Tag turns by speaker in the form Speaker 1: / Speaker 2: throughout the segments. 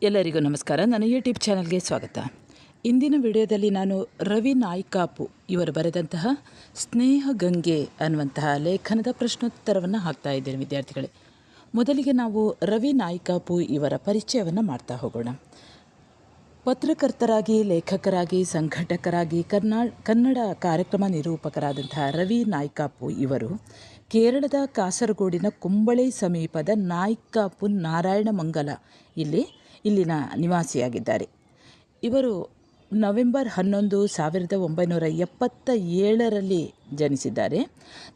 Speaker 1: ಎಲ್ಲರಿಗೂ ನಮಸ್ಕಾರ. ನನ್ನ ಯೂಟ್ಯೂಬ್ ಚಾನಲ್ಗೆ ಸ್ವಾಗತ. ಇಂದಿನ ವಿಡಿಯೋದಲ್ಲಿ ನಾನು ರವಿ ನಾಯ್ಕಾಪು ಇವರು ಬರೆದಂತಹ ಸ್ನೇಹ ಗಂಗೆ ಅನ್ನುವಂತಹ ಲೇಖನದ ಪ್ರಶ್ನೋತ್ತರವನ್ನು ಹಾಕ್ತಾ ಇದ್ದೇನೆ ವಿದ್ಯಾರ್ಥಿಗಳೇ. ಮೊದಲಿಗೆ ನಾವು ರವಿ ನಾಯ್ಕಾಪು ಇವರ ಪರಿಚಯವನ್ನು ಮಾಡ್ತಾ ಹೋಗೋಣ. ಪತ್ರಕರ್ತರಾಗಿ, ಲೇಖಕರಾಗಿ, ಸಂಘಟಕರಾಗಿ, ಕನ್ನಡ ಕಾರ್ಯಕ್ರಮ ನಿರೂಪಕರಾದಂತಹ ರವಿ ನಾಯ್ಕಾಪು ಇವರು ಕೇರಳದ ಕಾಸರಗೋಡಿನ ಕುಂಬಳೆ ಸಮೀಪದ ನಾಯ್ಕಾಪು ನಾರಾಯಣಮಂಗಲ ಇಲ್ಲಿನ ನಿವಾಸಿಯಾಗಿದ್ದಾರೆ. ಇವರು ನವೆಂಬರ್ 11, 1977ರಲ್ಲಿ ಜನಿಸಿದ್ದಾರೆ.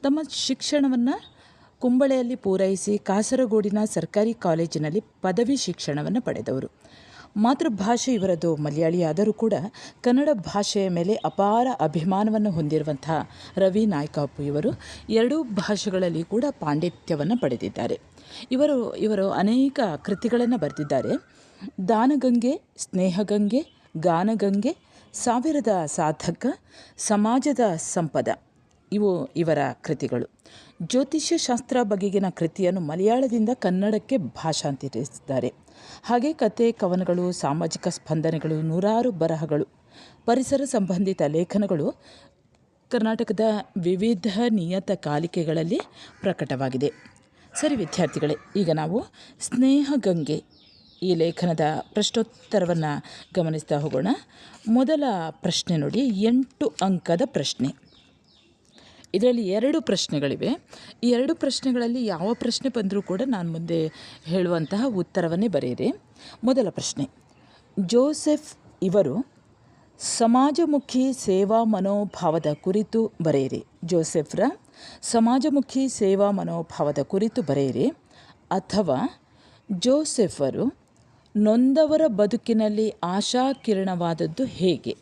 Speaker 1: ತಮ್ಮ ಶಿಕ್ಷಣವನ್ನು ಕುಂಬಳೆಯಲ್ಲಿ ಪೂರೈಸಿ ಕಾಸರಗೋಡಿನ ಸರ್ಕಾರಿ ಕಾಲೇಜಿನಲ್ಲಿ ಪದವಿ ಶಿಕ್ಷಣವನ್ನು ಪಡೆದವರು. ಮಾತೃಭಾಷೆ ಇವರದು ಮಲಯಾಳಿ ಆದರೂ ಕೂಡ ಕನ್ನಡ ಭಾಷೆಯ ಮೇಲೆ ಅಪಾರ ಅಭಿಮಾನವನ್ನು ಹೊಂದಿರುವಂತಹ ರವಿ ನಾಯ್ಕಾಪು ಇವರು ಎರಡೂ ಭಾಷೆಗಳಲ್ಲಿ ಕೂಡ ಪಾಂಡಿತ್ಯವನ್ನು ಪಡೆದಿದ್ದಾರೆ. ಇವರು ಅನೇಕ ಕೃತಿಗಳನ್ನು ಬರೆದಿದ್ದಾರೆ. ದಾನಗಂಗೆ, ಸ್ನೇಹಗಂಗೆ, ಗಾನಗಂಗೆ, ಸಾವಿರದ ಸಾಧಕ, ಸಮಾಜದ ಸಂಪದ ಇವು ಇವರ ಕೃತಿಗಳು. ಜ್ಯೋತಿಷ್ಯ ಶಾಸ್ತ್ರ ಬಗೆಗಿನ ಕೃತಿಯನ್ನು ಮಲಯಾಳದಿಂದ ಕನ್ನಡಕ್ಕೆ ಭಾಷಾಂತರಿಸಿದ್ದಾರೆ. ಹಾಗೆ ಕತೆ, ಕವನಗಳು, ಸಾಮಾಜಿಕ ಸ್ಪಂದನೆಗಳು, ನೂರಾರು ಬರಹಗಳು, ಪರಿಸರ ಸಂಬಂಧಿತ ಲೇಖನಗಳು ಕರ್ನಾಟಕದ ವಿವಿಧ ನಿಯತಕಾಲಿಕೆಗಳಲ್ಲಿ ಪ್ರಕಟವಾಗಿದೆ. ಸರಿ ವಿದ್ಯಾರ್ಥಿಗಳೇ, ಈಗ ನಾವು ಸ್ನೇಹಗಂಗೆ ಈ ಲೇಖನದ ಪ್ರಶ್ನೋತ್ತರವನ್ನು ಗಮನಿಸ್ತಾ ಹೋಗೋಣ. ಮೊದಲ ಪ್ರಶ್ನೆ ನೋಡಿ, 8 ಅಂಕದ ಪ್ರಶ್ನೆ. ಇದರಲ್ಲಿ 2 ಪ್ರಶ್ನೆಗಳಿವೆ. ಈ 2 ಪ್ರಶ್ನೆಗಳಲ್ಲಿ ಯಾವ ಪ್ರಶ್ನೆ ಬಂದರೂ ಕೂಡ ನಾನು ಮುಂದೆ ಹೇಳುವಂತಹ ಉತ್ತರವನ್ನೇ ಬರೆಯಿರಿ. ಮೊದಲ ಪ್ರಶ್ನೆ, ಜೋಸೆಫ್ ಇವರು ಸಮಾಜಮುಖಿ ಸೇವಾ ಮನೋಭಾವದ ಕುರಿತು ಬರೆಯಿರಿ. ಜೋಸೆಫ್ರ ಸಮಾಜಮುಖಿ ಸೇವಾ ಮನೋಭಾವದ ಕುರಿತು ಬರೆಯಿರಿ. ಅಥವಾ ಜೋಸೆಫರು ನೊಂದವರ ಬದುಕಿನಲ್ಲಿ ಆಶಾಕಿರಣವಾದದ್ದು ಹೇಗೆ?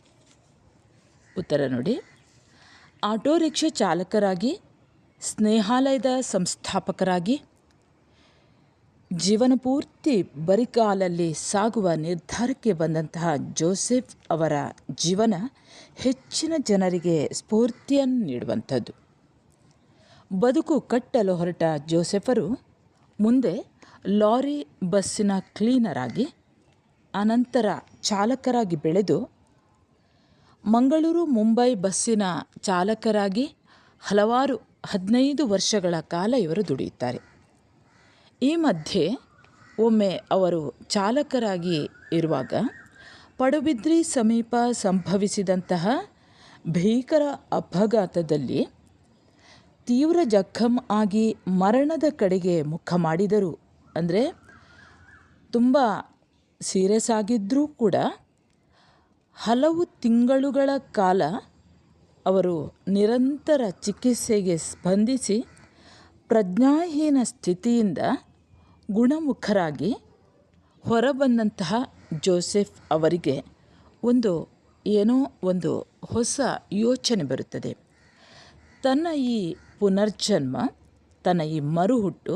Speaker 1: ಉತ್ತರ ನೋಡಿ. ಆಟೋ ರಿಕ್ಷಾ ಚಾಲಕರಾಗಿ, ಸ್ನೇಹಾಲಯದ ಸಂಸ್ಥಾಪಕರಾಗಿ, ಜೀವನ ಪೂರ್ತಿ ಬರಿಗಾಲಲ್ಲಿ ಸಾಗುವ ನಿರ್ಧಾರಕ್ಕೆ ಬಂದಂತಹ ಜೋಸೆಫ್ ಅವರ ಜೀವನ ಹೆಚ್ಚಿನ ಜನರಿಗೆ ಸ್ಫೂರ್ತಿಯನ್ನು ನೀಡುವಂಥದ್ದು. ಬದುಕು ಕಟ್ಟಲು ಹೊರಟ ಜೋಸೆಫರು ಮುಂದೆ ಲಾರಿ ಬಸ್ಸಿನ ಕ್ಲೀನರ್ ಆಗಿ, ಅನಂತರ ಚಾಲಕರಾಗಿ ಬೆಳೆದು ಮಂಗಳೂರು ಮುಂಬೈ ಬಸ್ಸಿನ ಚಾಲಕರಾಗಿ ಹಲವಾರು 15 ವರ್ಷಗಳ ಕಾಲ ಇವರು ದುಡಿಯುತ್ತಾರೆ. ಈ ಮಧ್ಯೆ ಒಮ್ಮೆ ಅವರು ಚಾಲಕರಾಗಿ ಇರುವಾಗ ಪಡುಬಿದ್ರಿ ಸಮೀಪ ಸಂಭವಿಸಿದಂತಹ ಭೀಕರ ಅಪಘಾತದಲ್ಲಿ ತೀವ್ರ ಜಖಂ ಆಗಿ ಮರಣದ ಕಡೆಗೆ ಮುಖ ಮಾಡಿದರು. ಅಂದರೆ ತುಂಬ ಸೀರಿಯಸ್ ಆಗಿದ್ದರೂ ಕೂಡ ಹಲವು ತಿಂಗಳುಗಳ ಕಾಲ ಅವರು ನಿರಂತರ ಚಿಕಿತ್ಸೆಗೆ ಸ್ಪಂದಿಸಿ ಪ್ರಜ್ಞಾಹೀನ ಸ್ಥಿತಿಯಿಂದ ಗುಣಮುಖರಾಗಿ ಹೊರಬಂದಂತಹ ಜೋಸೆಫ್ ಅವರಿಗೆ ಏನೋ ಒಂದು ಹೊಸ ಯೋಚನೆ ಬರುತ್ತದೆ. ತನ್ನ ಈ ಪುನರ್ಜನ್ಮ, ತನ್ನ ಈ ಮರುಹುಟ್ಟು,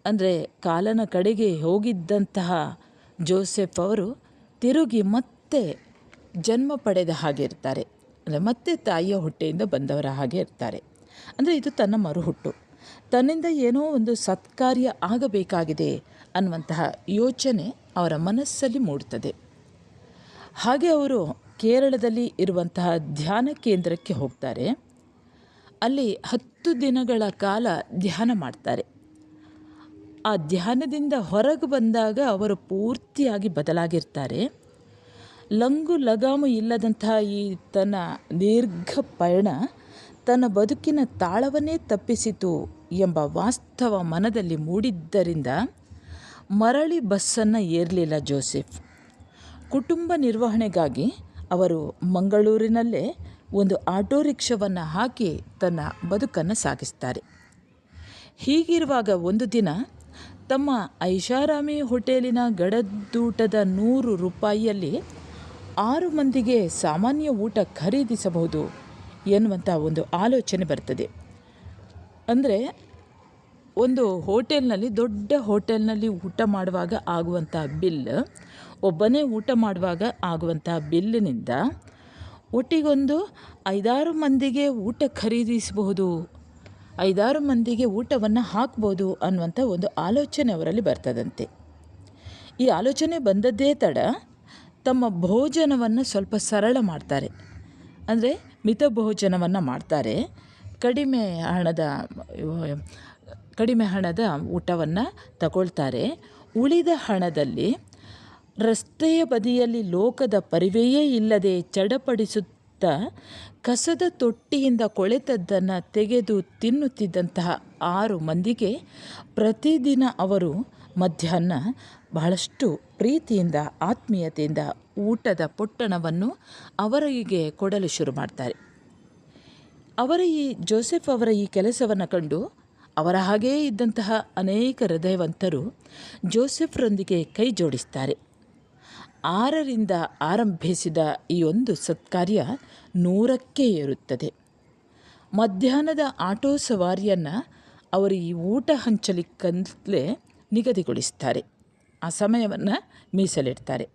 Speaker 1: ಅಂದರೆ ಕಾಲನ ಕಡೆಗೆ ಹೋಗಿದ್ದಂತಹ ಜೋಸೆಫ್ ಅವರು ತಿರುಗಿ ಮತ್ತೆ ಜನ್ಮ ಪಡೆದ ಹಾಗೆ ಇರ್ತಾರೆ. ಅಂದರೆ ಮತ್ತೆ ತಾಯಿಯ ಹೊಟ್ಟೆಯಿಂದ ಬಂದವರ ಹಾಗೆ ಇರ್ತಾರೆ. ಅಂದರೆ ಇದು ತನ್ನ ಮರುಹುಟ್ಟು. ತನ್ನಿಂದ ಏನೋ ಒಂದು ಸತ್ಕಾರ್ಯ ಆಗಬೇಕಾಗಿದೆ ಅನ್ನುವಂತಹ ಯೋಚನೆ ಅವರ ಮನಸ್ಸಲ್ಲಿ ಮೂಡುತ್ತದೆ. ಹಾಗೆ ಅವರು ಕೇರಳದಲ್ಲಿ ಇರುವಂತಹ ಧ್ಯಾನ ಕೇಂದ್ರಕ್ಕೆ ಹೋಗ್ತಾರೆ. ಅಲ್ಲಿ 10 ದಿನಗಳ ಕಾಲ ಧ್ಯಾನ ಮಾಡ್ತಾರೆ. ಆ ಧ್ಯಾನದಿಂದ ಹೊರಗೆ ಬಂದಾಗ ಅವರು ಪೂರ್ತಿಯಾಗಿ ಬದಲಾಗಿರ್ತಾರೆ. ಲಂಗು ಲಗಾಮು ಇಲ್ಲದಂತಹ ಈ ತನ್ನ ದೀರ್ಘ ಪಯಣ ತನ್ನ ಬದುಕಿನ ತಾಳವನ್ನೇ ತಪ್ಪಿಸಿತು ಎಂಬ ವಾಸ್ತವ ಮನದಲ್ಲಿ ಮೂಡಿದ್ದರಿಂದ ಮರಳಿ ಬಸ್ಸನ್ನು ಏರಲಿಲ್ಲ ಜೋಸೆಫ್. ಕುಟುಂಬ ನಿರ್ವಹಣೆಗಾಗಿ ಅವರು ಮಂಗಳೂರಿನಲ್ಲೇ ಒಂದು ಆಟೋ ರಿಕ್ಷಾವನ್ನು ಹಾಕಿ ತನ್ನ ಬದುಕನ್ನು ಸಾಗಿಸ್ತಾರೆ. ಹೀಗಿರುವಾಗ ಒಂದು ದಿನ ತಮ್ಮ ಐಷಾರಾಮಿ ಹೋಟೆಲಿನ ಗಡದೂಟದ 100 ರೂಪಾಯಿಯಲ್ಲಿ 6 ಮಂದಿಗೆ ಸಾಮಾನ್ಯ ಊಟ ಖರೀದಿಸಬಹುದು ಎನ್ನುವಂಥ ಒಂದು ಆಲೋಚನೆ ಬರ್ತದೆ. ಅಂದರೆ ಒಂದು ಹೋಟೆಲ್ನಲ್ಲಿ, ದೊಡ್ಡ ಹೋಟೆಲ್ನಲ್ಲಿ ಊಟ ಮಾಡುವಾಗ ಆಗುವಂಥ ಬಿಲ್, ಒಬ್ಬನೇ ಊಟ ಮಾಡುವಾಗ ಆಗುವಂಥ ಬಿಲ್ಲಿನಿಂದ ಒಟ್ಟಿಗೊಂದು 5-6 ಮಂದಿಗೆ ಊಟ ಖರೀದಿಸಬಹುದು, 5-6 ಮಂದಿಗೆ ಊಟವನ್ನು ಹಾಕ್ಬೋದು ಅನ್ನುವಂಥ ಒಂದು ಆಲೋಚನೆ ಅವರಲ್ಲಿ ಬರ್ತದಂತೆ. ಈ ಆಲೋಚನೆ ಬಂದದ್ದೇ ತಡ ತಮ್ಮ ಭೋಜನವನ್ನು ಸ್ವಲ್ಪ ಸರಳ ಮಾಡ್ತಾರೆ. ಅಂದರೆ ಮಿತ ಭೋಜನವನ್ನು ಮಾಡ್ತಾರೆ. ಕಡಿಮೆ ಹಣದ ಊಟವನ್ನು ತಗೊಳ್ತಾರೆ. ಉಳಿದ ಹಣದಲ್ಲಿ ರಸ್ತೆಯ ಬದಿಯಲ್ಲಿ ಲೋಕದ ಪರಿವೆಯೇ ಇಲ್ಲದೆ ಚಡಪಡಿಸುತ್ತಾ ಕಸದ ತೊಟ್ಟಿಯಿಂದ ಕೊಳೆತದ್ದನ್ನು ತೆಗೆದು ತಿನ್ನುತ್ತಿದ್ದಂತಹ 6 ಮಂದಿಗೆ ಪ್ರತಿದಿನ ಅವರು ಮಧ್ಯಾಹ್ನ ಬಹಳಷ್ಟು ಪ್ರೀತಿಯಿಂದ ಆತ್ಮೀಯತೆಯಿಂದ ಊಟದ ಪೊಟ್ಟಣವನ್ನು ಅವರಿಗೆ ಕೊಡಲು ಶುರು ಮಾಡ್ತಾರೆ. ಜೋಸೆಫ್ ಅವರ ಈ ಕೆಲಸವನ್ನು ಕಂಡು ಅವರ ಹಾಗೆಯೇ ಇದ್ದಂತಹ ಅನೇಕ ಹೃದಯವಂತರು ಜೋಸೆಫ್ರೊಂದಿಗೆ ಕೈ ಜೋಡಿಸ್ತಾರೆ. 6ರಿಂದ ಆರಂಭಿಸಿದ ಈ ಒಂದು ಸತ್ಕಾರ್ಯ 100ಕ್ಕೆ ಏರುತ್ತದೆ. ಮಧ್ಯಾಹ್ನದ ಆಟೋ ಸವಾರಿಯನ್ನು ಅವರು ಈ ಊಟ ಹಂಚಲಿಕ್ಕಂತಲೇ ನಿಗದಿಗೊಳಿಸ್ತಾರೆ. ಆ ಸಮಯವನ್ನು ಮೀಸಲಿಡ್ತಾರೆ.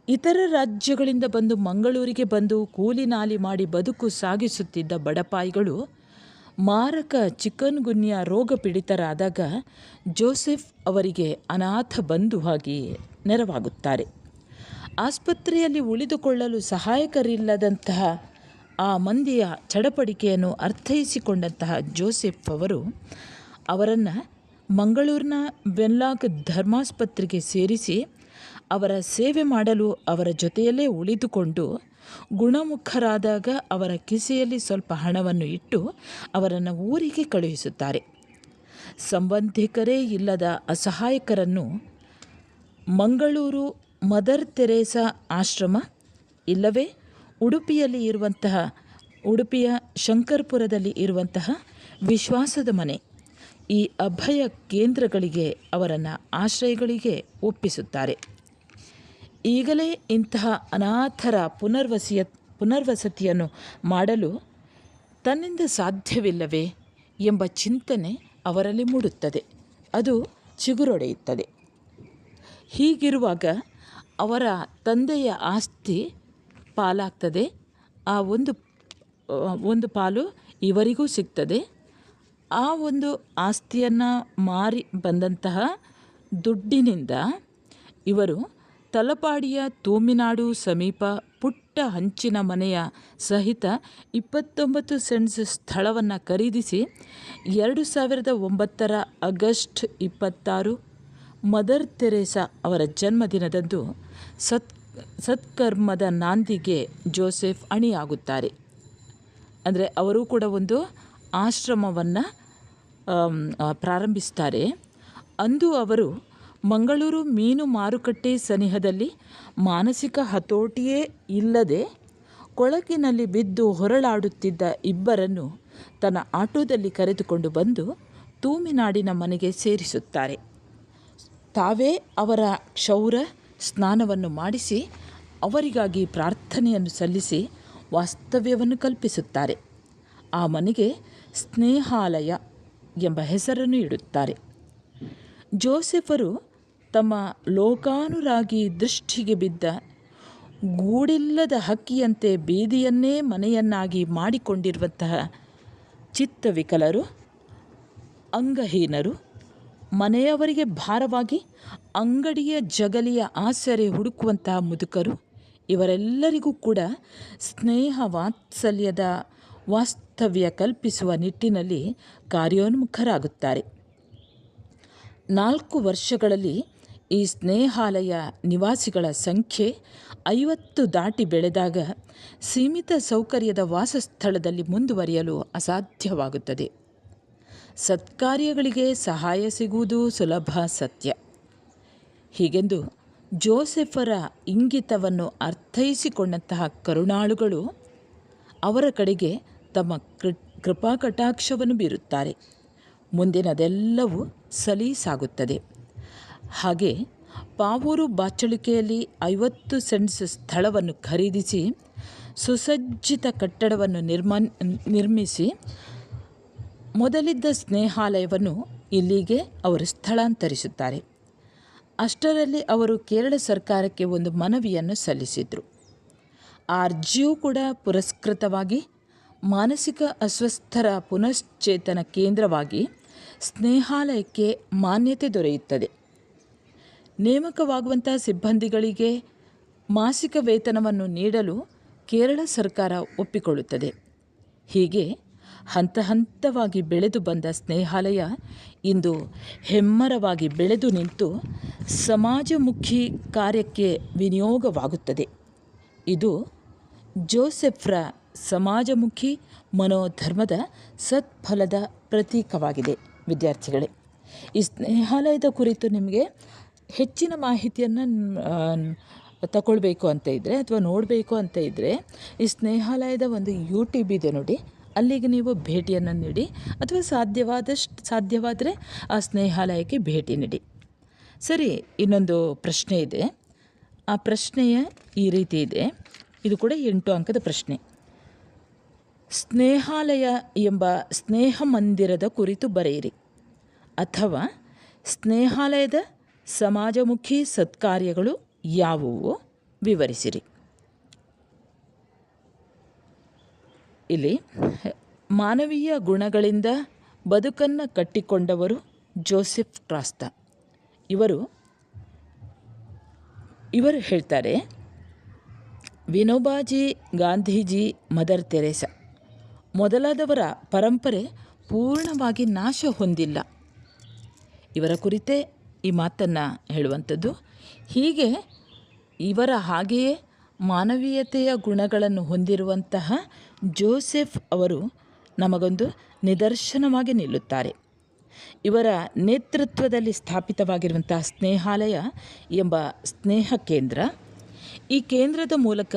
Speaker 1: ಇತರ ರಾಜ್ಯಗಳಿಂದ ಬಂದು ಮಂಗಳೂರಿಗೆ ಬಂದು ಕೂಲಿ ನಾಲಿ ಮಾಡಿ ಬದುಕು ಸಾಗಿಸುತ್ತಿದ್ದ ಬಡಪಾಯಿಗಳು ಮಾರಕ ಚಿಕನ್ಗುನ್ಯಾ ರೋಗ ಪೀಡಿತರಾದಾಗ ಜೋಸೆಫ್ ಅವರಿಗೆ ಅನಾಥ ಬಂಧುವಾಗಿ ನೆರವಾಗುತ್ತಾರೆ. ಆಸ್ಪತ್ರೆಯಲ್ಲಿ ಉಳಿದುಕೊಳ್ಳಲು ಸಹಾಯಕರಿಲ್ಲದಂತಹ ಆ ಮಂದಿಯ ಚಡಪಡಿಕೆಯನ್ನು ಅರ್ಥೈಸಿಕೊಂಡಂತಹ ಜೋಸೆಫ್ ಅವರನ್ನು ಮಂಗಳೂರಿನ ವೆನ್ಲಾಕ್ ಧರ್ಮಾಸ್ಪತ್ರೆಗೆ ಸೇರಿಸಿ ಅವರ ಸೇವೆ ಮಾಡಲು ಅವರ ಜೊತೆಯಲ್ಲೇ ಉಳಿದುಕೊಂಡು ಗುಣಮುಖರಾದಾಗ ಅವರ ಕಿಸೆಯಲ್ಲಿ ಸ್ವಲ್ಪ ಹಣವನ್ನು ಇಟ್ಟು ಅವರನ್ನು ಊರಿಗೆ ಕಳುಹಿಸುತ್ತಾರೆ. ಸಂಬಂಧಿಕರೇ ಇಲ್ಲದ ಅಸಹಾಯಕರನ್ನು ಮಂಗಳೂರು ಮದರ್ ತೆರೇಸಾ ಆಶ್ರಮ ಇಲ್ಲವೇ ಉಡುಪಿಯ ಶಂಕರ್ಪುರದಲ್ಲಿ ಇರುವಂತಹ ವಿಶ್ವಾಸದ ಮನೆ, ಈ ಅಭಯ ಕೇಂದ್ರಗಳಿಗೆ ಅವರನ್ನು ಆಶ್ರಯಗಳಿಗೆ ಒಪ್ಪಿಸುತ್ತಾರೆ. ಈಗಲೇ ಇಂತಹ ಅನಾಥರ ಪುನರ್ವಸತಿಯನ್ನು ಮಾಡಲು ತನ್ನಿಂದ ಸಾಧ್ಯವಿಲ್ಲವೇ ಎಂಬ ಚಿಂತನೆ ಅವರಲ್ಲಿ ಮೂಡುತ್ತದೆ. ಅದು ಚಿಗುರೊಡೆಯುತ್ತದೆ. ಹೀಗಿರುವಾಗ ಅವರ ತಂದೆಯ ಆಸ್ತಿ ಪಾಲಾಗ್ತದೆ. ಆ ಒಂದು ಪಾಲು ಇವರಿಗೂ ಸಿಗ್ತದೆ. ಆ ಒಂದು ಆಸ್ತಿಯನ್ನು ಮಾರಿ ಬಂದಂತಹ ದುಡ್ಡಿನಿಂದ ಇವರು ತಲಪಾಡಿಯ ತೂಮಿನಾಡು ಸಮೀಪ ಪುಟ್ಟ ಹಂಚಿನ ಮನೆಯ ಸಹಿತ 29 ಸೆಂಟ್ಸ್ ಸ್ಥಳವನ್ನು ಖರೀದಿಸಿ 2009 ಆಗಸ್ಟ್ 26 ಮದರ್ ತೆರೇಸಾ ಅವರ ಜನ್ಮದಿನದಂದು ಸತ್ಕರ್ಮದ ನಾಂದಿಗೆ ಜೋಸೆಫ್ ಅಣಿಯಾಗುತ್ತಾರೆ. ಅಂದರೆ ಅವರು ಕೂಡ ಒಂದು ಆಶ್ರಮವನ್ನು ಪ್ರಾರಂಭಿಸ್ತಾರೆ. ಅಂದು ಅವರು ಮಂಗಳೂರು ಮೀನು ಮಾರುಕಟ್ಟೆ ಸನಿಹದಲ್ಲಿ ಮಾನಸಿಕ ಹತೋಟಿಯೇ ಇಲ್ಲದೆ ಕೊಳಕಿನಲ್ಲಿ ಬಿದ್ದು ಹೊರಳಾಡುತ್ತಿದ್ದ ಇಬ್ಬರನ್ನು ತನ್ನ ಆಟೋದಲ್ಲಿ ಕರೆದುಕೊಂಡು ಬಂದು ತೂಮಿನಾಡಿನ ಮನೆಗೆ ಸೇರಿಸುತ್ತಾರೆ. ತಾವೇ ಅವರ ಕ್ಷೌರ ಸ್ನಾನವನ್ನು ಮಾಡಿಸಿ ಅವರಿಗಾಗಿ ಪ್ರಾರ್ಥನೆಯನ್ನು ಸಲ್ಲಿಸಿ ವಾಸ್ತವ್ಯವನ್ನು ಕಲ್ಪಿಸುತ್ತಾರೆ. ಆ ಮನೆಗೆ ಸ್ನೇಹಾಲಯ ಎಂಬ ಹೆಸರನ್ನು ಇಡುತ್ತಾರೆ. ಜೋಸೆಫರು ತಮ್ಮ ಲೋಕಾನುರಾಗಿ ದೃಷ್ಟಿಗೆ ಬಿದ್ದ ಗೂಡಿಲ್ಲದ ಹಕ್ಕಿಯಂತೆ ಬೀದಿಯನ್ನೇ ಮನೆಯನ್ನಾಗಿ ಮಾಡಿಕೊಂಡಿರುವಂತಹ ಚಿತ್ತವಿಕಲರು, ಅಂಗಹೀನರು, ಮನೆಯವರಿಗೆ ಭಾರವಾಗಿ ಅಂಗಡಿಯ ಜಗಲಿಯ ಆಸರೆ ಹುಡುಕುವಂತಹ ಮುದುಕರು, ಇವರೆಲ್ಲರಿಗೂ ಕೂಡ ಸ್ನೇಹ ವಾತ್ಸಲ್ಯದ ವಾಸ್ತವ್ಯ ಕಲ್ಪಿಸುವ ನಿಟ್ಟಿನಲ್ಲಿ ಕಾರ್ಯೋನ್ಮುಖರಾಗುತ್ತಾರೆ. 4 ವರ್ಷಗಳಲ್ಲಿ ಈ ಸ್ನೇಹಾಲಯ ನಿವಾಸಿಗಳ ಸಂಖ್ಯೆ 50 ದಾಟಿ ಬೆಳೆದಾಗ ಸೀಮಿತ ಸೌಕರ್ಯದ ವಾಸಸ್ಥಳದಲ್ಲಿ ಮುಂದುವರಿಯಲು ಅಸಾಧ್ಯವಾಗುತ್ತದೆ. ಸತ್ಕಾರ್ಯಗಳಿಗೆ ಸಹಾಯ ಸಿಗುವುದು ಸುಲಭ ಸತ್ಯ. ಹೀಗೆಂದು ಜೋಸೆಫರ ಇಂಗಿತವನ್ನು ಅರ್ಥೈಸಿಕೊಂಡಂತಹ ಕರುಣಾಳುಗಳು ಅವರ ಕಡೆಗೆ ತಮ್ಮ ಕೃಪಾಕಟಾಕ್ಷವನ್ನು ಬೀರುತ್ತಾರೆ. ಮುಂದಿನದೆಲ್ಲವೂ ಸಲೀಸಾಗುತ್ತದೆ. ಹಾಗೆ ಪಾವೂರು ಬಾಚಳಿಕೆಯಲ್ಲಿ 50 ಸೆಂಟ್ಸ್ ಸ್ಥಳವನ್ನು ಖರೀದಿಸಿ ಸುಸಜ್ಜಿತ ಕಟ್ಟಡವನ್ನು ನಿರ್ಮಿಸಿ ಮೊದಲಿದ್ದ ಸ್ನೇಹಾಲಯವನ್ನು ಇಲ್ಲಿಗೆ ಅವರು ಸ್ಥಳಾಂತರಿಸುತ್ತಾರೆ. ಅಷ್ಟರಲ್ಲಿ ಅವರು ಕೇರಳ ಸರ್ಕಾರಕ್ಕೆ ಒಂದು ಮನವಿಯನ್ನು ಸಲ್ಲಿಸಿದರು. ಆ ಅರ್ಜಿಯೂ ಕೂಡ ಪುರಸ್ಕೃತವಾಗಿ ಮಾನಸಿಕ ಅಸ್ವಸ್ಥರ ಪುನಶ್ಚೇತನ ಕೇಂದ್ರವಾಗಿ ಸ್ನೇಹಾಲಯಕ್ಕೆ ಮಾನ್ಯತೆ ದೊರೆಯುತ್ತದೆ. ನೇಮಕವಾಗುವಂಥ ಸಿಬ್ಬಂದಿಗಳಿಗೆ ಮಾಸಿಕ ವೇತನವನ್ನು ನೀಡಲು ಕೇರಳ ಸರ್ಕಾರ ಒಪ್ಪಿಕೊಳ್ಳುತ್ತದೆ. ಹೀಗೆ ಹಂತ ಹಂತವಾಗಿ ಬೆಳೆದು ಬಂದ ಸ್ನೇಹಾಲಯ ಇಂದು ಹೆಮ್ಮರವಾಗಿ ಬೆಳೆದು ನಿಂತು ಸಮಾಜಮುಖಿ ಕಾರ್ಯಕ್ಕೆ ವಿನಿಯೋಗವಾಗುತ್ತದೆ. ಇದು ಜೋಸೆಫ್ರ ಸಮಾಜಮುಖಿ ಮನೋಧರ್ಮದ ಸತ್ಫಲದ ಪ್ರತೀಕವಾಗಿದೆ. ವಿದ್ಯಾರ್ಥಿಗಳೇ, ಈ ಸ್ನೇಹಾಲಯದ ಕುರಿತು ನಿಮಗೆ ಹೆಚ್ಚಿನ ಮಾಹಿತಿಯನ್ನು ತಗೊಳ್ಬೇಕು ಅಂತ ಇದ್ದರೆ ಅಥವಾ ನೋಡಬೇಕು ಅಂತ ಇದ್ದರೆ ಈ ಸ್ನೇಹಾಲಯದ ಒಂದು ಯೂಟ್ಯೂಬ್ ಇದೆ ನೋಡಿ, ಅಲ್ಲಿಗೆ ನೀವು ಭೇಟಿಯನ್ನು ನೀಡಿ ಅಥವಾ ಸಾಧ್ಯವಾದರೆ ಆ ಸ್ನೇಹಾಲಯಕ್ಕೆ ಭೇಟಿ ನೀಡಿ. ಸರಿ, ಇನ್ನೊಂದು ಪ್ರಶ್ನೆ ಇದೆ. ಆ ಪ್ರಶ್ನೆಯ ಈ ರೀತಿ ಇದೆ. ಇದು ಕೂಡ 8 ಅಂಕದ ಪ್ರಶ್ನೆ. ಸ್ನೇಹಾಲಯ ಎಂಬ ಸ್ನೇಹ ಮಂದಿರದ ಕುರಿತು ಬರೆಯಿರಿ, ಅಥವಾ ಸ್ನೇಹಾಲಯದ ಸಮಾಜಮುಖಿ ಸತ್ಕಾರ್ಯಗಳು ಯಾವುವು ವಿವರಿಸಿರಿ. ಇಲ್ಲಿ ಮಾನವೀಯ ಗುಣಗಳಿಂದ ಬದುಕನ್ನು ಕಟ್ಟಿಕೊಂಡವರು ಜೋಸೆಫ್ ಟ್ರಾಸ್ತಾ. ಇವರು ಹೇಳ್ತಾರೆ, ವಿನೋಬಾಜಿ, ಗಾಂಧೀಜಿ, ಮದರ್ ತೆರೇಸಾ ಮೊದಲಾದವರ ಪರಂಪರೆ ಪೂರ್ಣವಾಗಿ ನಾಶ ಹೊಂದಿಲ್ಲ. ಇವರ ಕುರಿತೇ ಈ ಮಾತನ್ನು ಹೇಳುವಂಥದ್ದು. ಹೀಗೆ ಇವರ ಹಾಗೆಯೇ ಮಾನವೀಯತೆಯ ಗುಣಗಳನ್ನು ಹೊಂದಿರುವಂತಹ ಜೋಸೆಫ್ ಅವರು ನಮಗೊಂದು ನಿದರ್ಶನವಾಗಿ ನಿಲ್ಲುತ್ತಾರೆ. ಇವರ ನೇತೃತ್ವದಲ್ಲಿ ಸ್ಥಾಪಿತವಾಗಿರುವಂತಹ ಸ್ನೇಹಾಲಯ ಎಂಬ ಸ್ನೇಹ ಕೇಂದ್ರ, ಈ ಕೇಂದ್ರದ ಮೂಲಕ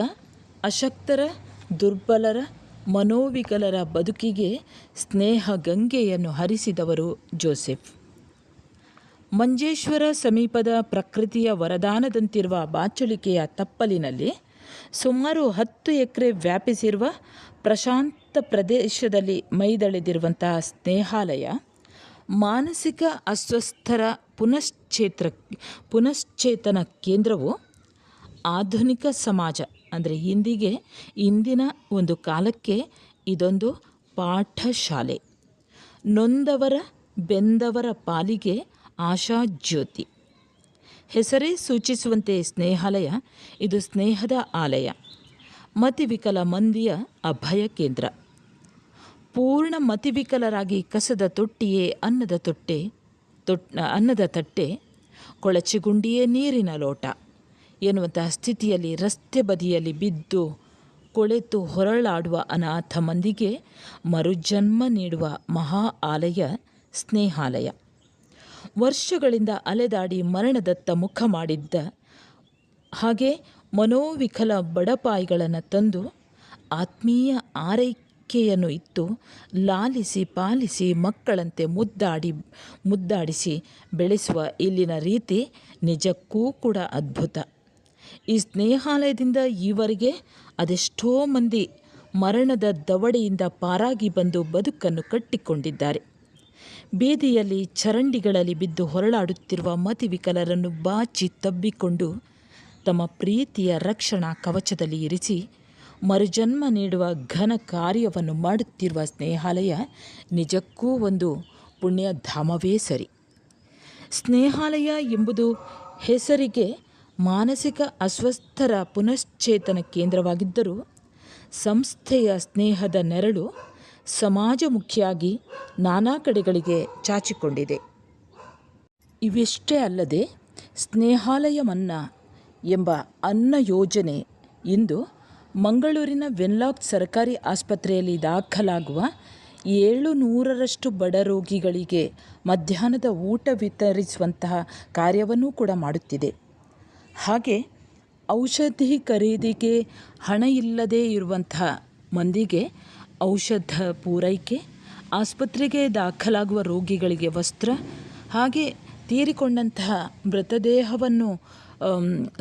Speaker 1: ಅಶಕ್ತರ, ದುರ್ಬಲರ, ಮನೋವಿಕಲರ ಬದುಕಿಗೆ ಸ್ನೇಹ ಗಂಗೆಯನ್ನು ಹರಿಸಿದವರು ಜೋಸೆಫ್. ಮಂಜೇಶ್ವರ ಸಮೀಪದ ಪ್ರಕೃತಿಯ ವರದಾನದಂತಿರುವ ಬಾಚಳಿಕೆಯ ತಪ್ಪಲಿನಲ್ಲಿ ಸುಮಾರು 10 ಎಕರೆ ವ್ಯಾಪಿಸಿರುವ ಪ್ರಶಾಂತ ಪ್ರದೇಶದಲ್ಲಿ ಮೈದಳೆದಿರುವಂತಹ ಸ್ನೇಹಾಲಯ ಮಾನಸಿಕ ಅಸ್ವಸ್ಥರ ಪುನಶ್ಚೇತನ ಕೇಂದ್ರವು ಆಧುನಿಕ ಸಮಾಜ ಅಂದರೆ ಇಂದಿನ ಒಂದು ಕಾಲಕ್ಕೆ ಇದೊಂದು ಪಾಠಶಾಲೆ. ನೊಂದವರ ಬೆಂದವರ ಪಾಲಿಗೆ ಆಶಾಜ್ಯೋತಿ. ಹೆಸರೇ ಸೂಚಿಸುವಂತೆ ಸ್ನೇಹಾಲಯ ಇದು ಸ್ನೇಹದ ಆಲಯ, ಮತಿವಿಕಲ ಮಂದಿಯ ಅಭಯ ಕೇಂದ್ರ. ಪೂರ್ಣ ಮತಿವಿಕಲರಾಗಿ ಕಸದ ತೊಟ್ಟಿಯೇ ಅನ್ನದ ತಟ್ಟೆ, ಕೊಳಚೆಗುಂಡಿಯೇ ನೀರಿನ ಲೋಟ ಎನ್ನುವಂತಹ ಸ್ಥಿತಿಯಲ್ಲಿ ರಸ್ತೆ ಬದಿಯಲ್ಲಿ ಬಿದ್ದು ಕೊಳೆತು ಹೊರಳಾಡುವ ಅನಾಥ ಮಂದಿಗೆ ಮರುಜನ್ಮ ನೀಡುವ ಮಹಾ ಆಲಯ ಸ್ನೇಹಾಲಯ. ವರ್ಷಗಳಿಂದ ಅಲೆದಾಡಿ ಮರಣದತ್ತ ಮುಖ ಮಾಡಿದ್ದ ಹಾಗೆ ಮನೋವಿಕಲ ಬಡಪಾಯಿಗಳನ್ನು ತಂದು ಆತ್ಮೀಯ ಆರೈಕೆಯನ್ನು ಇತ್ತು ಲಾಲಿಸಿ ಪಾಲಿಸಿ ಮಕ್ಕಳಂತೆ ಮುದ್ದಾಡಿಸಿ ಬೆಳೆಸುವ ಇಲ್ಲಿನ ರೀತಿ ನಿಜಕ್ಕೂ ಕೂಡ ಅದ್ಭುತ. ಈ ಸ್ನೇಹಾಲಯದಿಂದ ಈವರೆಗೆ ಅದೆಷ್ಟೋ ಮಂದಿ ಮರಣದ ದವಡೆಯಿಂದ ಪಾರಾಗಿ ಬಂದು ಬದುಕನ್ನು ಕಟ್ಟಿಕೊಂಡಿದ್ದಾರೆ. ಬೀದಿಯಲ್ಲಿ ಚರಂಡಿಗಳಲ್ಲಿ ಬಿದ್ದು ಹೊರಳಾಡುತ್ತಿರುವ ಮತಿವಿಕಲರನ್ನು ಬಾಚಿ ತಬ್ಬಿಕೊಂಡು ತಮ್ಮ ಪ್ರೀತಿಯ ರಕ್ಷಣಾ ಕವಚದಲ್ಲಿ ಇರಿಸಿ ಮರುಜನ್ಮ ನೀಡುವ ಘನ ಕಾರ್ಯವನ್ನು ಮಾಡುತ್ತಿರುವ ಸ್ನೇಹಾಲಯ ನಿಜಕ್ಕೂ ಒಂದು ಪುಣ್ಯಧಾಮವೇ ಸರಿ. ಸ್ನೇಹಾಲಯ ಎಂಬುದು ಹೆಸರಿಗೆ ಮಾನಸಿಕ ಅಸ್ವಸ್ಥರ ಪುನಶ್ಚೇತನ ಕೇಂದ್ರವಾಗಿದ್ದರೂ ಸಂಸ್ಥೆಯ ಸ್ನೇಹದ ನೆರಳು ಸಮಾಜಮುಖಿಯಾಗಿ ನಾನಾ ಕಡೆಗಳಿಗೆ ಚಾಚಿಕೊಂಡಿದೆ. ಇವಿಷ್ಟೇ ಅಲ್ಲದೆ ಸ್ನೇಹಾಲಯ ಮನ್ನಾ ಎಂಬ ಅನ್ನ ಯೋಜನೆ ಇಂದು ಮಂಗಳೂರಿನ ವೆನ್ಲಾಕ್ ಸರ್ಕಾರಿ ಆಸ್ಪತ್ರೆಯಲ್ಲಿ ದಾಖಲಾಗುವ 700ರಷ್ಟು ಬಡ ರೋಗಿಗಳಿಗೆ ಮಧ್ಯಾಹ್ನದ ಊಟ ವಿತರಿಸುವಂತಹ ಕಾರ್ಯವನ್ನೂ ಕೂಡ ಮಾಡುತ್ತಿದೆ. ಹಾಗೆ ಔಷಧಿ ಖರೀದಿಗೆ ಹಣ ಇಲ್ಲದೇ ಇರುವಂತಹ ಮಂದಿಗೆ ಔಷಧ ಪೂರೈಕೆ, ಆಸ್ಪತ್ರೆಗೆ ದಾಖಲಾಗುವ ರೋಗಿಗಳಿಗೆ ವಸ್ತ್ರ, ಹಾಗೆ ತೀರಿಕೊಂಡಂತಹ ಮೃತದೇಹವನ್ನು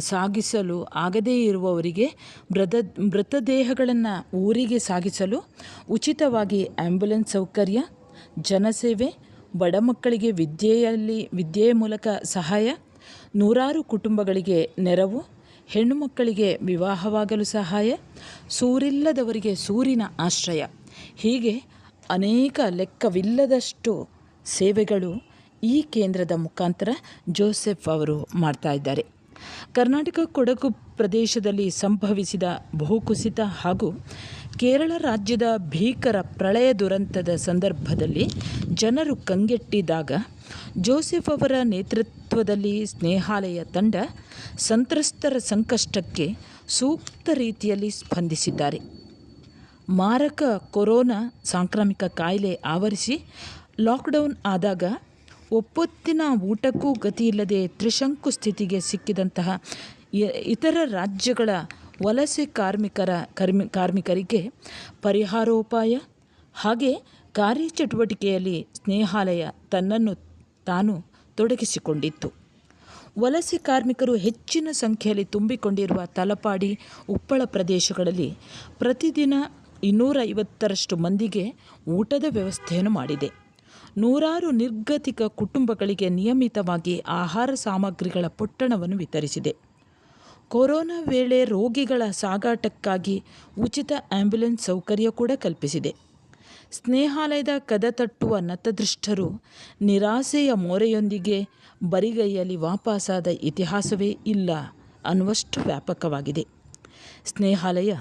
Speaker 1: ಸಾಗಿಸಲು ಆಗದೇ ಇರುವವರಿಗೆ ಮೃತದೇಹಗಳನ್ನು ಊರಿಗೆ ಸಾಗಿಸಲು ಉಚಿತವಾಗಿ ಆ್ಯಂಬುಲೆನ್ಸ್ ಸೌಕರ್ಯ, ಜನಸೇವೆ, ಬಡ ಮಕ್ಕಳಿಗೆ ವಿದ್ಯೆಯ ಮೂಲಕ ಸಹಾಯ, 100 ಕುಟುಂಬಗಳಿಗೆ ನೆರವು, ಹೆಣ್ಣು ಮಕ್ಕಳಿಗೆ ವಿವಾಹವಾಗಲು ಸಹಾಯ, ಸೂರಿಲ್ಲದವರಿಗೆ ಸೂರಿನ ಆಶ್ರಯ, ಹೀಗೆ ಅನೇಕ ಲೆಕ್ಕವಿಲ್ಲದಷ್ಟು ಸೇವೆಗಳು ಈ ಕೇಂದ್ರದ ಮುಖಾಂತರ ಜೋಸೆಫ್ ಅವರು ಮಾಡ್ತಾ ಇದ್ದಾರೆ. ಕರ್ನಾಟಕ ಕೊಡಗು ಪ್ರದೇಶದಲ್ಲಿ ಸಂಭವಿಸಿದ ಭೂಕುಸಿತ ಹಾಗೂ ಕೇರಳ ರಾಜ್ಯದ ಭೀಕರ ಪ್ರಳಯ ದುರಂತದ ಸಂದರ್ಭದಲ್ಲಿ ಜನರು ಕಂಗೆಟ್ಟಿದಾಗ ಜೋಸೆಫ್ ಅವರ ನೇತೃತ್ವದಲ್ಲಿ ಸ್ನೇಹಾಲಯ ತಂಡ ಸಂತ್ರಸ್ತರ ಸಂಕಷ್ಟಕ್ಕೆ ಸೂಕ್ತ ರೀತಿಯಲ್ಲಿ ಸ್ಪಂದಿಸಿದ್ದಾರೆ. ಮಾರಕ ಕೊರೋನಾ ಸಾಂಕ್ರಾಮಿಕ ಕಾಯಿಲೆ ಆವರಿಸಿ ಲಾಕ್ಡೌನ್ ಆದಾಗ ಒಪ್ಪೊತ್ತಿನ ಊಟಕ್ಕೂ ಗತಿಯಿಲ್ಲದೆ ತ್ರಿಶಂಕು ಸ್ಥಿತಿಗೆ ಸಿಕ್ಕಿದಂತಹ ಇತರ ರಾಜ್ಯಗಳ ವಲಸೆ ಕಾರ್ಮಿಕರಿಗೆ ಪರಿಹಾರೋಪಾಯ ಹಾಗೆ ಕಾರ್ಯಚಟುವಟಿಕೆಯಲ್ಲಿ ಸ್ನೇಹಾಲಯ ತನ್ನನ್ನು ತಾನು ತೊಡಗಿಸಿಕೊಂಡಿತ್ತು. ವಲಸೆ ಕಾರ್ಮಿಕರು ಹೆಚ್ಚಿನ ಸಂಖ್ಯೆಯಲ್ಲಿ ತುಂಬಿಕೊಂಡಿರುವ ತಲಪಾಡಿ, ಉಪ್ಪಳ ಪ್ರದೇಶಗಳಲ್ಲಿ ಪ್ರತಿದಿನ 250ರಷ್ಟು ಮಂದಿಗೆ ಊಟದ ವ್ಯವಸ್ಥೆಯನ್ನು ಮಾಡಿದೆ. ನೂರಾರು ನಿರ್ಗತಿಕ ಕುಟುಂಬಗಳಿಗೆ ನಿಯಮಿತವಾಗಿ ಆಹಾರ ಸಾಮಗ್ರಿಗಳ ಪೊಟ್ಟಣವನ್ನು ವಿತರಿಸಿದೆ. ಕೊರೋನಾ ವೇಳೆ ರೋಗಿಗಳ ಸಾಗಾಟಕ್ಕಾಗಿ ಉಚಿತ ಆಂಬ್ಯುಲೆನ್ಸ್ ಸೌಕರ್ಯ ಕೂಡ ಕಲ್ಪಿಸಿದೆ. ಸ್ನೇಹಾಲಯದ ಕದ ತಟ್ಟುವ ನತದೃಷ್ಟರು ನಿರಾಸೆಯ ಮೋರೆಯೊಂದಿಗೆ ಬರಿಗೈಯಲ್ಲಿ ವಾಪಸಾದ ಇತಿಹಾಸವೇ ಇಲ್ಲ ಅನ್ನುವಷ್ಟು ವ್ಯಾಪಕವಾಗಿದೆ. ಸ್ನೇಹಾಲಯ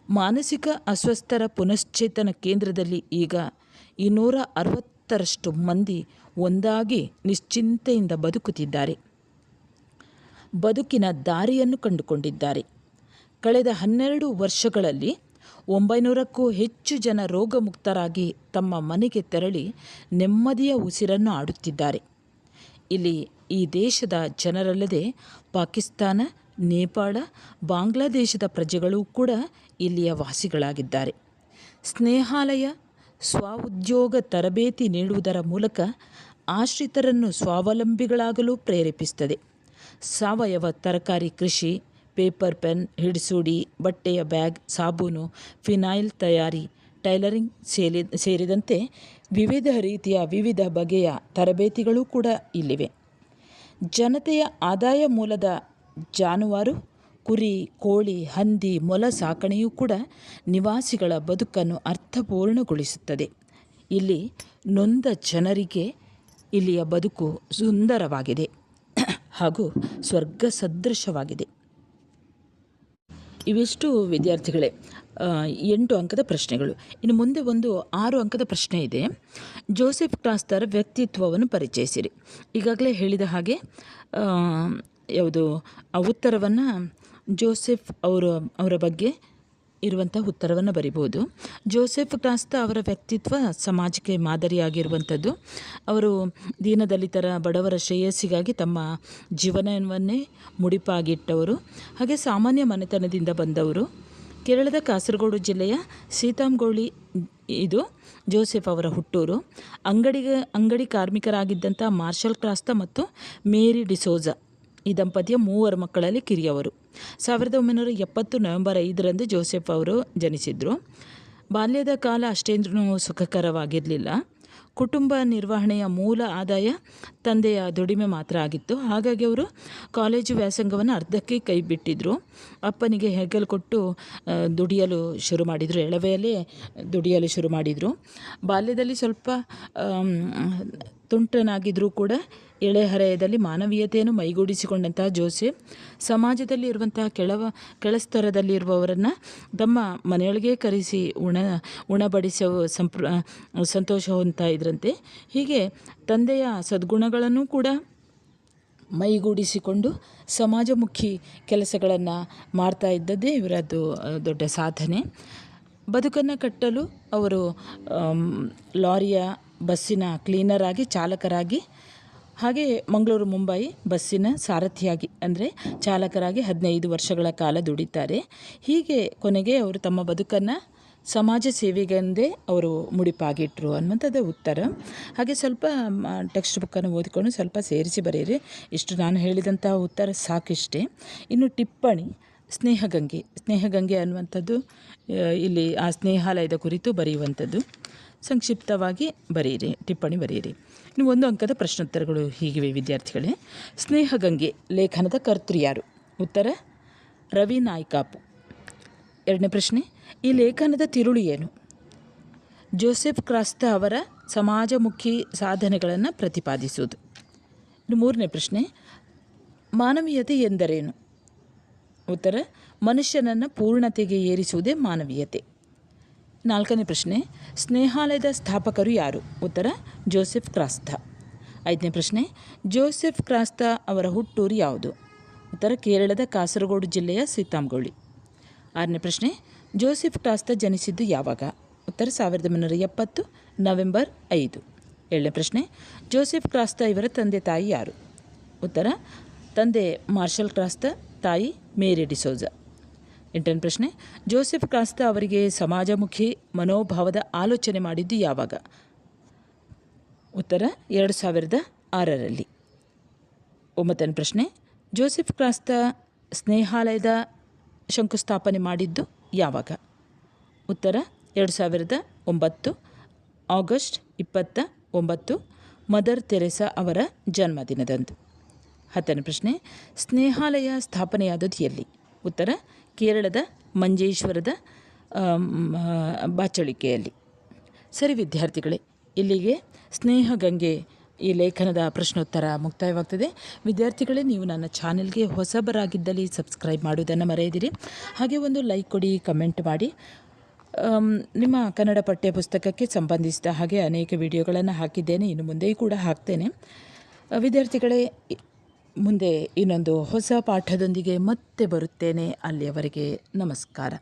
Speaker 1: ಮಾನಸಿಕ ಅಸ್ವಸ್ಥರ ಪುನಶ್ಚೇತನ ಕೇಂದ್ರದಲ್ಲಿ ಈಗ 260ರಷ್ಟು ಮಂದಿ ಒಂದಾಗಿ ನಿಶ್ಚಿಂತೆಯಿಂದ ಬದುಕುತ್ತಿದ್ದಾರೆ, ಬದುಕಿನ ದಾರಿಯನ್ನು ಕಂಡುಕೊಂಡಿದ್ದಾರೆ. ಕಳೆದ 12 ವರ್ಷಗಳಲ್ಲಿ 900ಕ್ಕೂ ಹೆಚ್ಚು ಜನ ರೋಗಮುಕ್ತರಾಗಿ ತಮ್ಮ ಮನೆಗೆ ತೆರಳಿ ನೆಮ್ಮದಿಯ ಉಸಿರನ್ನು ಆಡುತ್ತಿದ್ದಾರೆ. ಇಲ್ಲಿ ಈ ದೇಶದ ಜನರಲ್ಲದೆ ಪಾಕಿಸ್ತಾನ, ನೇಪಾಳ, ಬಾಂಗ್ಲಾದೇಶದ ಪ್ರಜೆಗಳೂ ಕೂಡ ಇಲ್ಲಿಯ ವಾಸಿಗಳಾಗಿದ್ದಾರೆ. ಸ್ನೇಹಾಲಯ ಸ್ವಉದ್ಯೋಗ ತರಬೇತಿ ನೀಡುವುದರ ಮೂಲಕ ಆಶ್ರಿತರನ್ನು ಸ್ವಾವಲಂಬಿಗಳಾಗಲು ಪ್ರೇರೇಪಿಸುತ್ತದೆ. ಸಾವಯವ ತರಕಾರಿ ಕೃಷಿ, ಪೇಪರ್ ಪೆನ್, ಹಿಡಿಸೂಡಿ, ಬಟ್ಟೆಯ ಬ್ಯಾಗ್, ಸಾಬೂನು, ಫಿನೈಲ್ ತಯಾರಿ, ಟೈಲರಿಂಗ್ ಸೇರಿದಂತೆ ವಿವಿಧ ಬಗೆಯ ತರಬೇತಿಗಳೂ ಕೂಡ ಇಲ್ಲಿವೆ. ಜನತೆಯ ಆದಾಯ ಮೂಲದ ಜಾನುವಾರು, ಕುರಿ, ಕೋಳಿ, ಹಂದಿ, ಮೊಲ ಸಾಕಣೆಯೂ ಕೂಡ ನಿವಾಸಿಗಳ ಬದುಕನ್ನು ಅರ್ಥಪೂರ್ಣಗೊಳಿಸುತ್ತದೆ. ಇಲ್ಲಿ ನೊಂದ ಜನರಿಗೆ ಇಲ್ಲಿಯ ಬದುಕು ಸುಂದರವಾಗಿದೆ ಹಾಗೂ ಸ್ವರ್ಗ ಸದೃಶವಾಗಿದೆ. ಇವಿಷ್ಟು ವಿದ್ಯಾರ್ಥಿಗಳೇ 8 ಅಂಕದ ಪ್ರಶ್ನೆಗಳು. ಇನ್ನು ಮುಂದೆ ಒಂದು 6 ಅಂಕದ ಪ್ರಶ್ನೆ ಇದೆ. ಜೋಸೆಫ್ ಕ್ರಾಸ್ತರ ವ್ಯಕ್ತಿತ್ವವನ್ನು ಪರಿಚಯಿಸಿರಿ. ಈಗಾಗಲೇ ಹೇಳಿದ ಹಾಗೆ ಆ ಉತ್ತರವನ್ನು ಜೋಸೆಫ್ ಅವರ ಬಗ್ಗೆ ಇರುವಂಥ ಉತ್ತರವನ್ನು ಬರಿಬೋದು. ಜೋಸೆಫ್ ಕ್ರಾಸ್ತ ಅವರ ವ್ಯಕ್ತಿತ್ವ ಸಮಾಜಕ್ಕೆ ಮಾದರಿಯಾಗಿರುವಂಥದ್ದು. ಅವರು ದೀನದಲಿತರ ಬಡವರ ಶ್ರೇಯಸ್ಸಿಗಾಗಿ ತಮ್ಮ ಜೀವನವನ್ನೇ ಮುಡಿಪಾಗಿಟ್ಟವರು. ಹಾಗೆ ಸಾಮಾನ್ಯ ಮನೆತನದಿಂದ ಬಂದವರು. ಕೇರಳದ ಕಾಸರಗೋಡು ಜಿಲ್ಲೆಯ ಸೀತಾಂಗೋಳಿ ಇದು ಜೋಸೆಫ್ ಅವರ ಹುಟ್ಟೂರು. ಅಂಗಡಿ ಕಾರ್ಮಿಕರಾಗಿದ್ದಂಥ ಮಾರ್ಷಲ್ ಕ್ರಾಸ್ತ ಮತ್ತು ಮೇರಿ ಡಿಸೋಜಾ ಈ ದಂಪತಿಯ 3 ಮಕ್ಕಳಲ್ಲಿ ಕಿರಿಯವರು. 1970 ನವೆಂಬರ್ 5ರಂದು ಜೋಸೆಫ್ ಅವರು ಜನಿಸಿದರು. ಬಾಲ್ಯದ ಕಾಲ ಅಷ್ಟೇಂದ್ರೂ ಸುಖಕರವಾಗಿರಲಿಲ್ಲ. ಕುಟುಂಬ ನಿರ್ವಹಣೆಯ ಮೂಲ ಆದಾಯ ತಂದೆಯ ದುಡಿಮೆ ಮಾತ್ರ ಆಗಿತ್ತು. ಹಾಗಾಗಿ ಅವರು ಕಾಲೇಜು ವ್ಯಾಸಂಗವನ್ನು ಅರ್ಧಕ್ಕೆ ಕೈ ಬಿಟ್ಟಿದ್ದರು. ಅಪ್ಪನಿಗೆ ಹೆಗಲು ಕೊಟ್ಟು ದುಡಿಯಲು ಶುರು ಮಾಡಿದರು. ಎಳವೆಯಲ್ಲೇ ದುಡಿಯಲು ಶುರು ಮಾಡಿದರು. ಬಾಲ್ಯದಲ್ಲಿ ಸ್ವಲ್ಪ ತುಂಟನಾಗಿದ್ದರೂ ಕೂಡ ಎಳೆಹರೆಯದಲ್ಲಿ ಮಾನವೀಯತೆಯನ್ನು ಮೈಗೂಡಿಸಿಕೊಂಡಂತಹ ಜೋಸೆಫ್ ಸಮಾಜದಲ್ಲಿ ಇರುವಂತಹ ಕೆಳಸ್ತರದಲ್ಲಿರುವವರನ್ನು ತಮ್ಮ ಮನೆಯೊಳಗೆ ಕರೆಸಿ ಉಣಬಡಿಸುವ ಸಂತೋಷ ಹೊಂದ್ತಾ ಇದ್ರಂತೆ. ಹೀಗೆ ತಂದೆಯ ಸದ್ಗುಣಗಳನ್ನು ಕೂಡ ಮೈಗೂಡಿಸಿಕೊಂಡು ಸಮಾಜಮುಖಿ ಕೆಲಸಗಳನ್ನು ಮಾಡ್ತಾ ಇದ್ದದ್ದೇ ಇವರದ್ದು ದೊಡ್ಡ ಸಾಧನೆ. ಬದುಕನ್ನು ಕಟ್ಟಲು ಅವರು ಲಾರಿಯ ಬಸ್ಸಿನ ಕ್ಲೀನರ್ ಆಗಿ, ಚಾಲಕರಾಗಿ, ಹಾಗೆ ಮಂಗಳೂರು ಮುಂಬೈ ಬಸ್ಸಿನ ಸಾರಥಿಯಾಗಿ ಅಂದರೆ ಚಾಲಕರಾಗಿ 15 ವರ್ಷಗಳ ಕಾಲ ದುಡಿತಾರೆ. ಹೀಗೆ ಕೊನೆಗೆ ಅವರು ತಮ್ಮ ಬದುಕನ್ನು ಸಮಾಜ ಸೇವೆಗೆಂದೇ ಅವರು ಮುಡಿಪಾಗಿಟ್ಟರು ಅನ್ನುವಂಥದ್ದು ಉತ್ತರ. ಹಾಗೆ ಸ್ವಲ್ಪ ಟೆಕ್ಸ್ಟ್ ಬುಕ್ಕನ್ನು ಓದಿಕೊಂಡು ಸ್ವಲ್ಪ ಸೇರಿಸಿ ಬರೆಯಿರಿ. ಇಷ್ಟು ನಾನು ಹೇಳಿದಂತಹ ಉತ್ತರ ಸಾಕಿಷ್ಟೇ. ಇನ್ನು ಟಿಪ್ಪಣಿ ಸ್ನೇಹಗಂಗೆ ಅನ್ನುವಂಥದ್ದು ಇಲ್ಲಿ ಆ ಸ್ನೇಹಾಲಯದ ಕುರಿತು ಬರೆಯುವಂಥದ್ದು. ಸಂಕ್ಷಿಪ್ತವಾಗಿ ಬರೆಯಿರಿ, ಟಿಪ್ಪಣಿ ಬರೆಯಿರಿ. ಇನ್ನು 1 ಅಂಕದ ಪ್ರಶ್ನೋತ್ತರಗಳು ಹೀಗಿವೆ ವಿದ್ಯಾರ್ಥಿಗಳೇ. ಸ್ನೇಹಗಂಗೆ ಲೇಖನದ ಕರ್ತೃ ಯಾರು? ಉತ್ತರ ರವಿ ನಾಯ್ಕಾಪು. 2ನೇ ಪ್ರಶ್ನೆ, ಈ ಲೇಖನದ ತಿರುಳು ಏನು? ಜೋಸೆಫ್ ಕ್ರಾಸ್ತ ಅವರ ಸಮಾಜಮುಖಿ ಸಾಧನೆಗಳನ್ನು ಪ್ರತಿಪಾದಿಸುವುದು. ಇನ್ನು ಮೂರನೇ ಪ್ರಶ್ನೆ, ಮಾನವೀಯತೆ ಎಂದರೇನು? ಉತ್ತರ, ಮನುಷ್ಯನನ್ನು ಪೂರ್ಣತೆಗೆ ಏರಿಸುವುದೇ ಮಾನವೀಯತೆ. ನಾಲ್ಕನೇ ಪ್ರಶ್ನೆ, ಸ್ನೇಹಾಲಯದ ಸ್ಥಾಪಕರು ಯಾರು? ಉತ್ತರ, ಜೋಸೆಫ್ ಕ್ರಾಸ್ತಾ. ಐದನೇ ಪ್ರಶ್ನೆ, ಜೋಸೆಫ್ ಕ್ರಾಸ್ತಾ ಅವರ ಹುಟ್ಟೂರು ಯಾವುದು? ಉತ್ತರ, ಕೇರಳದ ಕಾಸರಗೋಡು ಜಿಲ್ಲೆಯ ಸೀತಾಂಗೋಳಿ. ಆರನೇ ಪ್ರಶ್ನೆ, ಜೋಸೆಫ್ ಕ್ರಾಸ್ತಾ ಜನಿಸಿದ್ದು ಯಾವಾಗ? ಉತ್ತರ, 1870 ನವೆಂಬರ್ 5. ಏಳನೇ ಪ್ರಶ್ನೆ, ಜೋಸೆಫ್ ಕ್ರಾಸ್ತಾ ಇವರ ತಂದೆ ತಾಯಿ ಯಾರು? ಉತ್ತರ, ತಂದೆ ಮಾರ್ಷಲ್ ಕ್ರಾಸ್ತಾ, ತಾಯಿ ಮೇರಿ ಡಿಸೋಜಾ. ಎಂಟನೇ ಪ್ರಶ್ನೆ, ಜೋಸೆಫ್ ಕ್ರಾಸ್ತಾ ಅವರಿಗೆ ಸಮಾಜಮುಖಿ ಮನೋಭಾವದ ಆಲೋಚನೆ ಮಾಡಿದ್ದು ಯಾವಾಗ? ಉತ್ತರ, 2006ರಲ್ಲಿ. ಒಂಬತ್ತನೇ ಪ್ರಶ್ನೆ, ಜೋಸೆಫ್ ಕ್ರಾಸ್ತಾ ಸ್ನೇಹಾಲಯದ ಶಂಕುಸ್ಥಾಪನೆ ಮಾಡಿದ್ದು ಯಾವಾಗ? ಉತ್ತರ, 2009 ಆಗಸ್ಟ್ 29 ಮದರ್ ತೆರೇಸಾ ಅವರ ಜನ್ಮದಿನದಂದು. ಹತ್ತನೇ ಪ್ರಶ್ನೆ, ಸ್ನೇಹಾಲಯ ಸ್ಥಾಪನೆಯಾದದ್ದು ಎಲ್ಲಿ? ಉತ್ತರ, ಕೇರಳದ ಮಂಜೇಶ್ವರದ ಬಾಚಳಿಕೆಯಲ್ಲಿ. ಸರಿ ವಿದ್ಯಾರ್ಥಿಗಳೇ, ಇಲ್ಲಿಗೆ ಸ್ನೇಹಗಂಗೆ ಈ ಲೇಖನದ ಪ್ರಶ್ನೋತ್ತರ ಮುಕ್ತಾಯವಾಗ್ತದೆ. ವಿದ್ಯಾರ್ಥಿಗಳೇ, ನೀವು ನನ್ನ ಚಾನೆಲ್ಗೆ ಹೊಸಬರಾಗಿದ್ದಲ್ಲಿ ಸಬ್ಸ್ಕ್ರೈಬ್ ಮಾಡುವುದನ್ನು ಮರೆಯದಿರಿ. ಹಾಗೆ ಒಂದು ಲೈಕ್ ಕೊಡಿ, ಕಮೆಂಟ್ ಮಾಡಿ. ನಿಮ್ಮ ಕನ್ನಡ ಪಠ್ಯ ಪುಸ್ತಕಕ್ಕೆ ಸಂಬಂಧಿಸಿದ ಹಾಗೆ ಅನೇಕ ವಿಡಿಯೋಗಳನ್ನು ಹಾಕಿದ್ದೇನೆ, ಇನ್ನು ಮುಂದೆಯೂ ಕೂಡ ಹಾಕ್ತೇನೆ. ವಿದ್ಯಾರ್ಥಿಗಳೇ, ಮುಂದೆ ಇನ್ನೊಂದು ಹೊಸ ಪಾಠದೊಂದಿಗೆ ಮತ್ತೆ ಬರುತ್ತೇನೆ. ಅಲ್ಲಿಯವರೆಗೆ ನಮಸ್ಕಾರ.